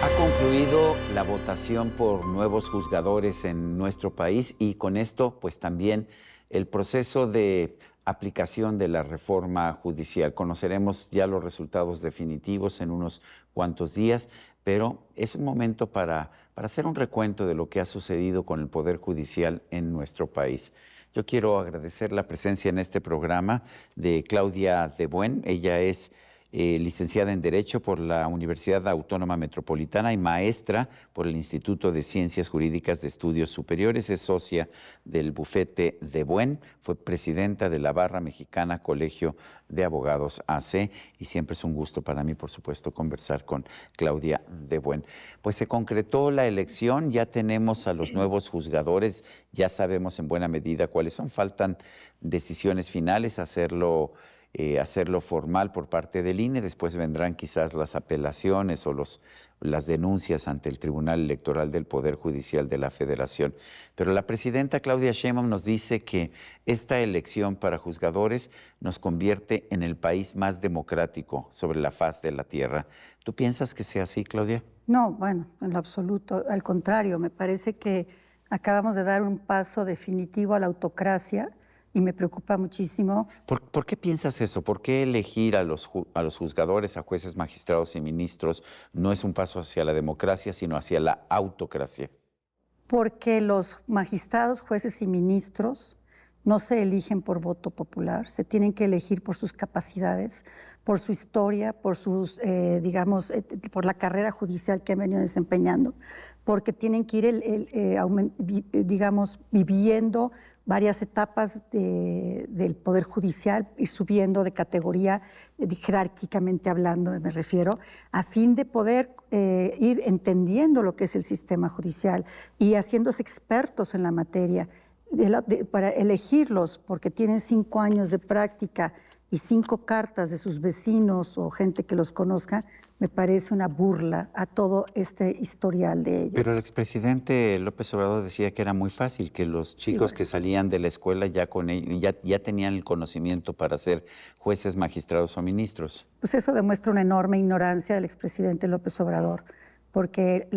Ha concluido la votación por nuevos juzgadores en nuestro país y con esto, pues también el proceso de aplicación de la reforma judicial. Conoceremos ya los resultados definitivos en unos cuantos días, pero es un momento para hacer un recuento de lo que ha sucedido con el Poder Judicial en nuestro país. Yo quiero agradecer la presencia en este programa de Claudia de Buen. Ella es licenciada en Derecho por la Universidad Autónoma Metropolitana y maestra por el Instituto de Ciencias Jurídicas de Estudios Superiores. Es socia del bufete de Buen, fue presidenta de la Barra Mexicana Colegio de Abogados AC y siempre es un gusto para mí, por supuesto, conversar con Claudia de Buen. Pues se concretó la elección, ya tenemos a los nuevos juzgadores, ya sabemos en buena medida cuáles son, faltan decisiones finales, hacerlo formal por parte del INE, después vendrán quizás las apelaciones o las denuncias ante el Tribunal Electoral del Poder Judicial de la Federación. Pero la presidenta Claudia Sheinbaum nos dice que esta elección para juzgadores nos convierte en el país más democrático sobre la faz de la tierra. ¿Tú piensas que sea así, Claudia? No, bueno, en lo absoluto. Al contrario, me parece que acabamos de dar un paso definitivo a la autocracia y me preocupa muchísimo. ¿Por qué piensas eso? ¿Por qué elegir a los juzgadores, a jueces, magistrados y ministros no es un paso hacia la democracia, sino hacia la autocracia? Porque los magistrados, jueces y ministros no se eligen por voto popular, se tienen que elegir por sus capacidades, por su historia, por sus, por la carrera judicial que han venido desempeñando, porque tienen que ir, viviendo varias etapas del Poder Judicial y subiendo de categoría, jerárquicamente hablando, me refiero, a fin de poder ir entendiendo lo que es el sistema judicial y haciéndose expertos en la materia. Para elegirlos, porque tienen 5 años de práctica y 5 cartas de sus vecinos o gente que los conozca, me parece una burla a todo este historial de ellos. Pero el expresidente López Obrador decía que era muy fácil, que los chicos que salían de la escuela ya tenían el conocimiento para ser jueces, magistrados o ministros. Pues eso demuestra una enorme ignorancia del expresidente López Obrador, porque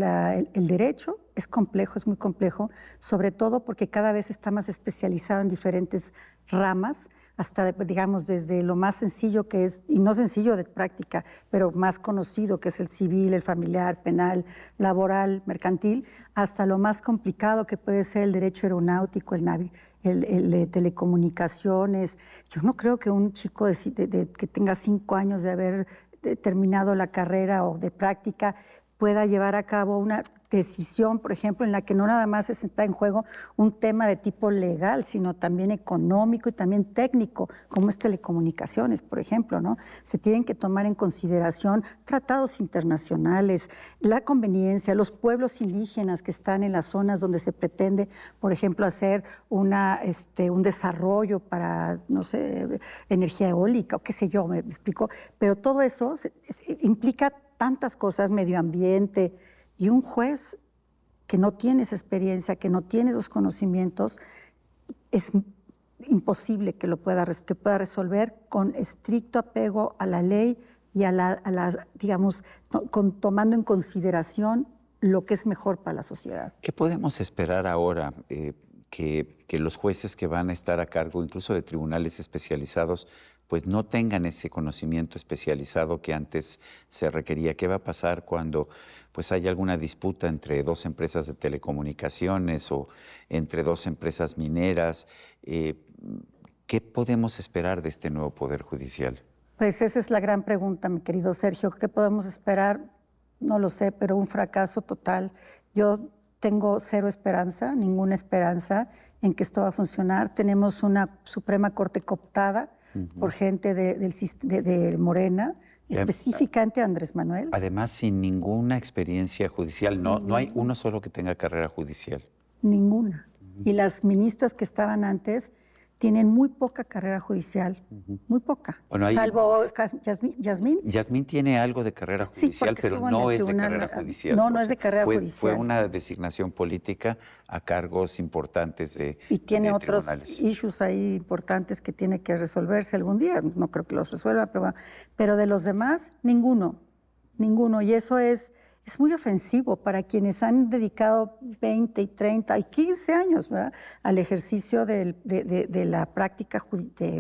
el derecho es complejo, es muy complejo, sobre todo porque cada vez está más especializado en diferentes ramas, hasta, digamos, desde lo más sencillo que es, y no sencillo de práctica, pero más conocido, que es el civil, el familiar, penal, laboral, mercantil, hasta lo más complicado que puede ser el derecho aeronáutico, el de telecomunicaciones. Yo no creo que un chico que tenga 5 años de haber terminado la carrera o de práctica pueda llevar a cabo una decisión, por ejemplo, en la que no nada más está en juego un tema de tipo legal, sino también económico y también técnico, como es telecomunicaciones, por ejemplo, ¿no? Se tienen que tomar en consideración tratados internacionales, la conveniencia, los pueblos indígenas que están en las zonas donde se pretende, por ejemplo, hacer un desarrollo para, no sé, energía eólica o qué sé yo, me explico, pero todo eso implica tantas cosas, medio ambiente, y un juez que no tiene esa experiencia, que no tiene esos conocimientos, es imposible que pueda resolver con estricto apego a la ley y digamos, tomando en consideración lo que es mejor para la sociedad. ¿Qué podemos esperar ahora que los jueces que van a estar a cargo, incluso de tribunales especializados, pues no tengan ese conocimiento especializado que antes se requería? ¿Qué va a pasar cuando pues haya alguna disputa entre 2 empresas de telecomunicaciones o entre 2 empresas mineras? ¿Qué podemos esperar de este nuevo Poder Judicial? Pues esa es la gran pregunta, mi querido Sergio. ¿Qué podemos esperar? No lo sé, pero un fracaso total. Yo tengo 0 esperanza, ninguna esperanza en que esto va a funcionar. Tenemos una Suprema Corte cooptada por gente de Morena, específicamente Andrés Manuel. Además, sin ninguna experiencia judicial, no hay uno solo que tenga carrera judicial. Ninguna. Y las ministras que estaban antes tienen muy poca carrera judicial, muy poca. Bueno, salvo Yasmín. Yasmín tiene algo de carrera judicial, pero no es de carrera judicial. No, no es de carrera judicial. Fue una designación política a cargos importantes de y tiene de otros tribunales. issues ahí importantes que tiene que resolverse algún día. No creo que los resuelva, pero de los demás, ninguno. Y eso es es muy ofensivo para quienes han dedicado 20 y 30 y 15 años, ¿verdad?, al ejercicio de la práctica,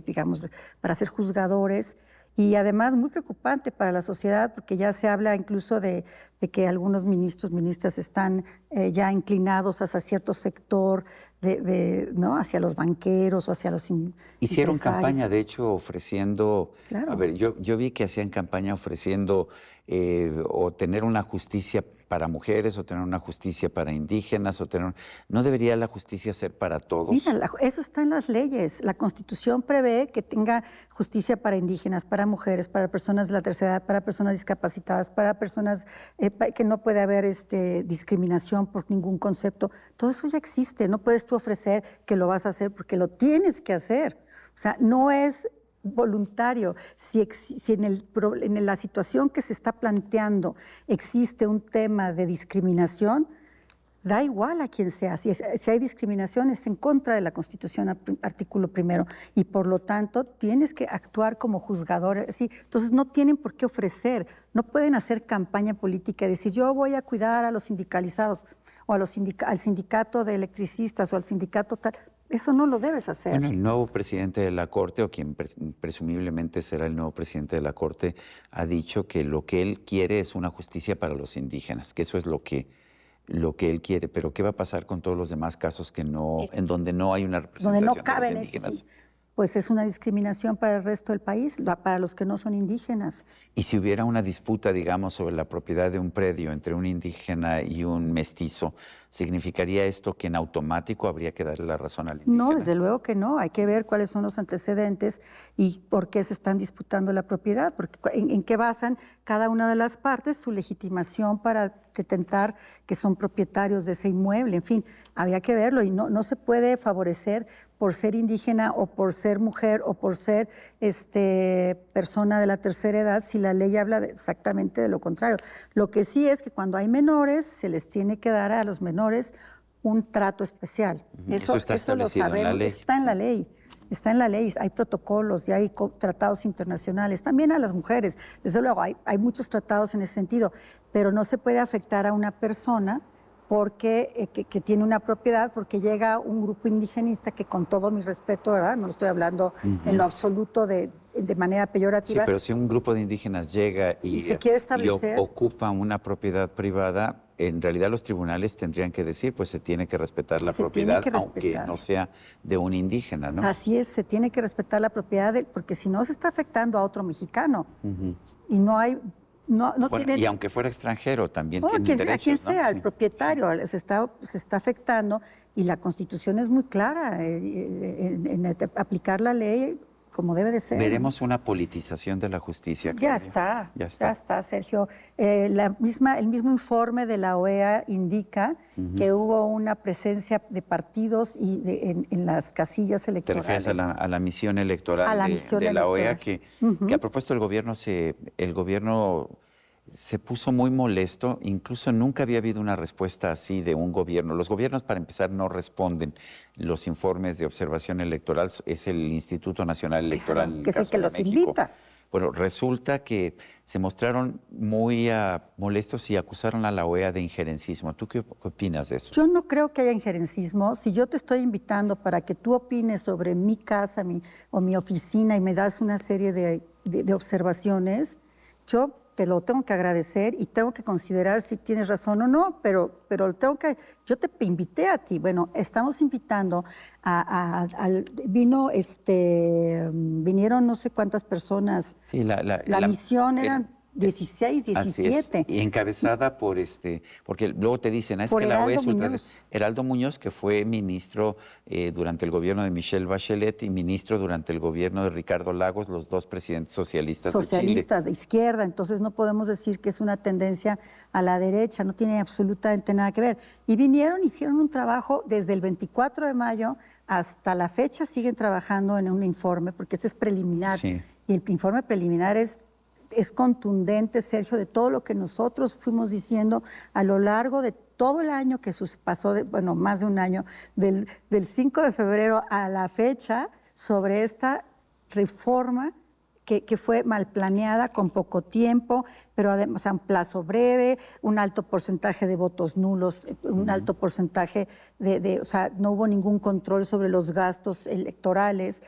digamos, para ser juzgadores. Y además muy preocupante para la sociedad, porque ya se habla incluso de que algunos ministros, ministras están ya inclinados hacia cierto sector, ¿no?, hacia los banqueros o hacia los Hicieron empresarios. campaña, de hecho, ofreciendo, Claro. a ver, yo vi que hacían campaña ofreciendo o tener una justicia para mujeres, o tener una justicia para indígenas, ¿no debería la justicia ser para todos? Mira, eso está en las leyes. La Constitución prevé que tenga justicia para indígenas, para mujeres, para personas de la tercera edad, para personas discapacitadas, para personas que no puede haber discriminación por ningún concepto. Todo eso ya existe. No puedes tú ofrecer que lo vas a hacer porque lo tienes que hacer. O sea, no es voluntario. Si en la situación que se está planteando existe un tema de discriminación, da igual a quien sea. Si hay discriminación, es en contra de la Constitución, artículo 1, y por lo tanto tienes que actuar como juzgador. ¿Sí? Entonces no tienen por qué ofrecer, no pueden hacer campaña política y decir yo voy a cuidar a los sindicalizados o al sindicato de electricistas o al sindicato tal. Eso no lo debes hacer. Bueno, el nuevo presidente de la Corte, o quien presumiblemente será el nuevo presidente de la Corte, ha dicho que lo que él quiere es una justicia para los indígenas, que eso es lo que él quiere. Pero ¿qué va a pasar con todos los demás casos en donde no hay una representación donde no caben de los indígenas? Sí. Pues es una discriminación para el resto del país, para los que no son indígenas. Y si hubiera una disputa, digamos, sobre la propiedad de un predio entre un indígena y un mestizo, ¿significaría esto que en automático habría que darle la razón al indígena? No, desde luego que no. Hay que ver cuáles son los antecedentes y por qué se están disputando la propiedad, porque en qué basan cada una de las partes su legitimación para detentar que son propietarios de ese inmueble. En fin, habría que verlo y no se puede favorecer por ser indígena o por ser mujer o por ser persona de la tercera edad si la ley habla exactamente de lo contrario. Lo que sí es que cuando hay menores se les tiene que dar a los menores un trato especial. Eso está establecido en la ley. Está en la ley. Está en la ley, hay protocolos y hay tratados internacionales, también a las mujeres. Desde luego, hay muchos tratados en ese sentido, pero no se puede afectar a una persona porque que tiene una propiedad, porque llega un grupo indigenista que, con todo mi respeto, ¿verdad?, no lo estoy hablando en lo absoluto de manera peyorativa. Sí, pero si un grupo de indígenas llega y se quiere establecer, ocupa una propiedad privada, en realidad los tribunales tendrían que decir, pues se tiene que respetar la propiedad, aunque no sea de un indígena, ¿no? Así es, se tiene que respetar la propiedad, porque si no se está afectando a otro mexicano. Y no hay... Bueno, y aunque fuera extranjero, también tiene derechos, a quien sea, ¿no? el propietario, se está afectando, y la Constitución es muy clara en aplicar la ley como debe de ser. Veremos una politización de la justicia. Claudia. Ya está, Sergio. El mismo informe de la OEA indica que hubo una presencia de partidos en las casillas electorales. ¿Te refieres a la misión electoral de la OEA? Que a propósito, el gobierno se puso muy molesto. Incluso nunca había habido una respuesta así de un gobierno. Los gobiernos, para empezar, no responden los informes de observación electoral. Es el Instituto Nacional Electoral, claro, que es el que los invita. Bueno, resulta que se mostraron muy molestos y acusaron a la OEA de injerencismo. ¿Tú qué opinas de eso? Yo no creo que haya injerencismo. Si yo te estoy invitando para que tú opines sobre mi casa o mi oficina y me das una serie de observaciones, yo te lo tengo que agradecer y tengo que considerar si tienes razón o no, pero yo te invité a ti. Bueno, estamos invitando vinieron no sé cuántas personas. Sí, la misión eran 16, 17. Y encabezada porque luego te dicen, es por que la OEA es Heraldo Muñoz, que fue ministro durante el gobierno de Michelle Bachelet y ministro durante el gobierno de Ricardo Lagos, los dos presidentes socialistas de Chile. Socialistas de izquierda, entonces no podemos decir que es una tendencia a la derecha, no tiene absolutamente nada que ver. Y hicieron un trabajo desde el 24 de mayo hasta la fecha, siguen trabajando en un informe, porque este es preliminar. Sí. Y el informe preliminar es contundente, Sergio, de todo lo que nosotros fuimos diciendo a lo largo de todo el año que pasó, más de un año, del 5 de febrero a la fecha, sobre esta reforma que fue mal planeada, con poco tiempo, pero además, o sea, un plazo breve, un alto porcentaje de votos nulos, un alto porcentaje o sea, no hubo ningún control sobre los gastos electorales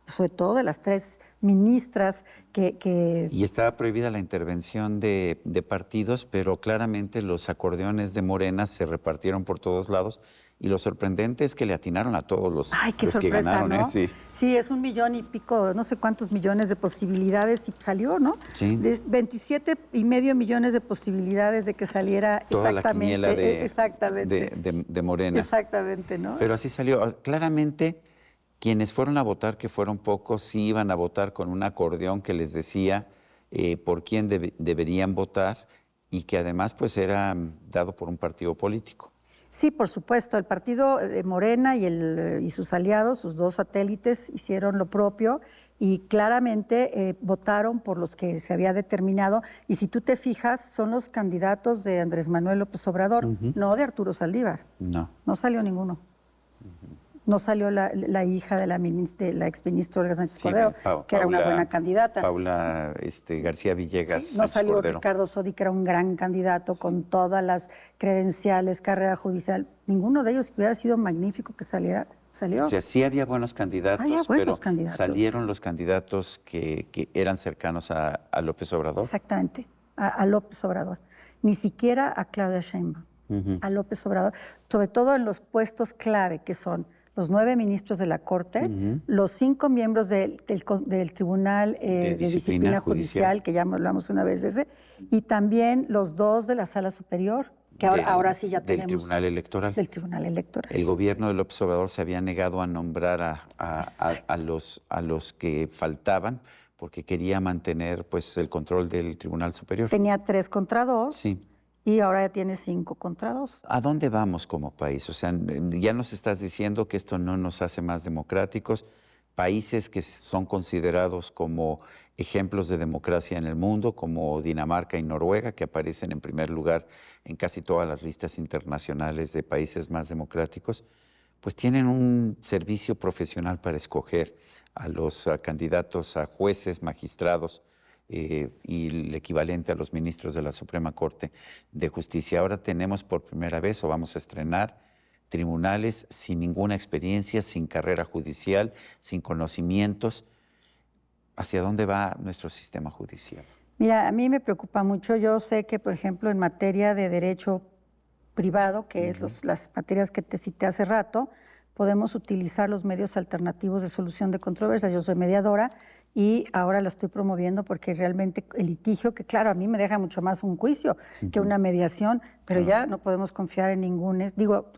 sobre todo de las 3 ministras que... Y estaba prohibida la intervención de partidos, pero claramente los acordeones de Morena se repartieron por todos lados. Y lo sorprendente es que le atinaron a todos los, ¡Ay, qué los sorpresa!, que ganaron, ¿no? Sí. Sí, es 1 millón y pico, no sé cuántos millones de posibilidades y salió, ¿no? Sí. 27,5 millones de posibilidades de que saliera Toda exactamente. la quiniela Exactamente. de Morena. Exactamente, ¿no? Pero así salió. Claramente, quienes fueron a votar, que fueron pocos, sí iban a votar con un acordeón que les decía por quién deberían votar y que además pues era dado por un partido político. Sí, por supuesto. El partido de Morena y sus aliados, sus 2 satélites, hicieron lo propio y claramente votaron por los que se había determinado. Y si tú te fijas, son los candidatos de Andrés Manuel López Obrador, no de Arturo Saldívar. No. No salió ninguno. No salió la hija de la exministra Olga Sánchez Cordero, que era una buena candidata. Paula García Villegas. Sí, no salió Ricardo Sodi, que era un gran candidato con todas las credenciales, carrera judicial. Ninguno de ellos hubiera sido magnífico que saliera. ¿Salió? O sea, sí había buenos candidatos, pero candidatos. salieron los candidatos que eran cercanos a López Obrador. Exactamente, a López Obrador. Ni siquiera a Claudia Sheinbaum, a López Obrador. Sobre todo en los puestos clave, que son los 9 ministros de la Corte, los 5 miembros del Tribunal de Disciplina Judicial, que ya hablamos una vez de ese, y también los 2 de la Sala Superior, que ahora sí ya tenemos. Del Tribunal Electoral. Del Tribunal Electoral. El gobierno de López Obrador se había negado a nombrar a los que faltaban porque quería mantener pues el control del Tribunal Superior. Tenía 3 contra 2. Sí. Y ahora ya tiene 5 contra 2. ¿A dónde vamos como país? O sea, ya nos estás diciendo que esto no nos hace más democráticos. Países que son considerados como ejemplos de democracia en el mundo, como Dinamarca y Noruega, que aparecen en primer lugar en casi todas las listas internacionales de países más democráticos, pues tienen un servicio profesional para escoger a los candidatos a jueces, magistrados, y el equivalente a los ministros de la Suprema Corte de Justicia. Ahora tenemos por primera vez, o vamos a estrenar, tribunales sin ninguna experiencia, sin carrera judicial, sin conocimientos. ¿Hacia dónde va nuestro sistema judicial? Mira, a mí me preocupa mucho. Yo sé que, por ejemplo, en materia de derecho privado, que es las materias que te cité hace rato, podemos utilizar los medios alternativos de solución de controversias. Yo soy mediadora y ahora la estoy promoviendo porque realmente el litigio, que claro, a mí me deja mucho más un juicio que una mediación, pero ya no podemos confiar en ningún,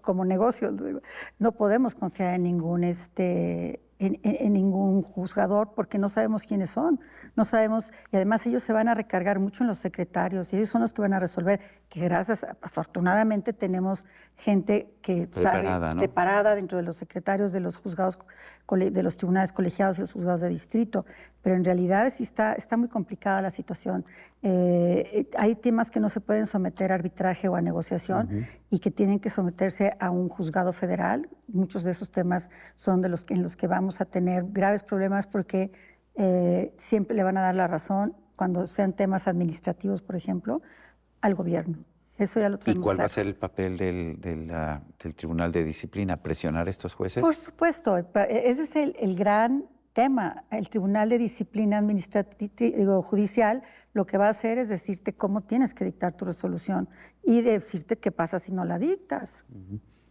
como negocio, no podemos confiar en ningún en ningún juzgador porque no sabemos quiénes son, no sabemos, y además ellos se van a recargar mucho en los secretarios y ellos son los que van a resolver, que afortunadamente tenemos gente que preparada dentro de los secretarios de los juzgados, de los tribunales colegiados y los juzgados de distrito, pero en realidad sí está muy complicada la situación. Hay temas que no se pueden someter a arbitraje o a negociación y que tienen que someterse a un juzgado federal. Muchos de esos temas son en los que vamos a tener graves problemas porque siempre le van a dar la razón cuando sean temas administrativos, por ejemplo, al gobierno. Eso ya lo tenemos. ¿Y cuál va a claro. ser el papel del Tribunal de Disciplina? ¿Presionar a estos jueces? Por supuesto, ese es el gran tema. El Tribunal de Disciplina Judicial lo que va a hacer es decirte cómo tienes que dictar tu resolución y decirte qué pasa si no la dictas.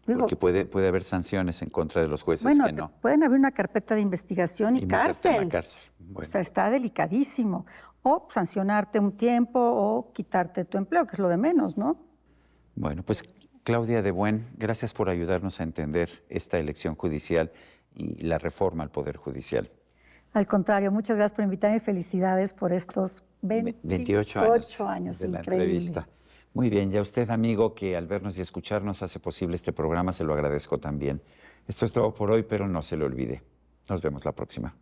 Porque puede haber sanciones en contra de los jueces que no. Pueden haber una carpeta de investigación y cárcel. En la cárcel. Bueno. O sea, está delicadísimo. O sancionarte un tiempo o quitarte tu empleo, que es lo de menos, ¿no? Bueno, pues Claudia de Buen, gracias por ayudarnos a entender esta elección judicial y la reforma al Poder Judicial. Al contrario, muchas gracias por invitarme y felicidades por estos 28 años de la entrevista. Muy bien, ya usted, amigo, que al vernos y escucharnos hace posible este programa, se lo agradezco también. Esto es todo por hoy, pero no se lo olvide. Nos vemos la próxima.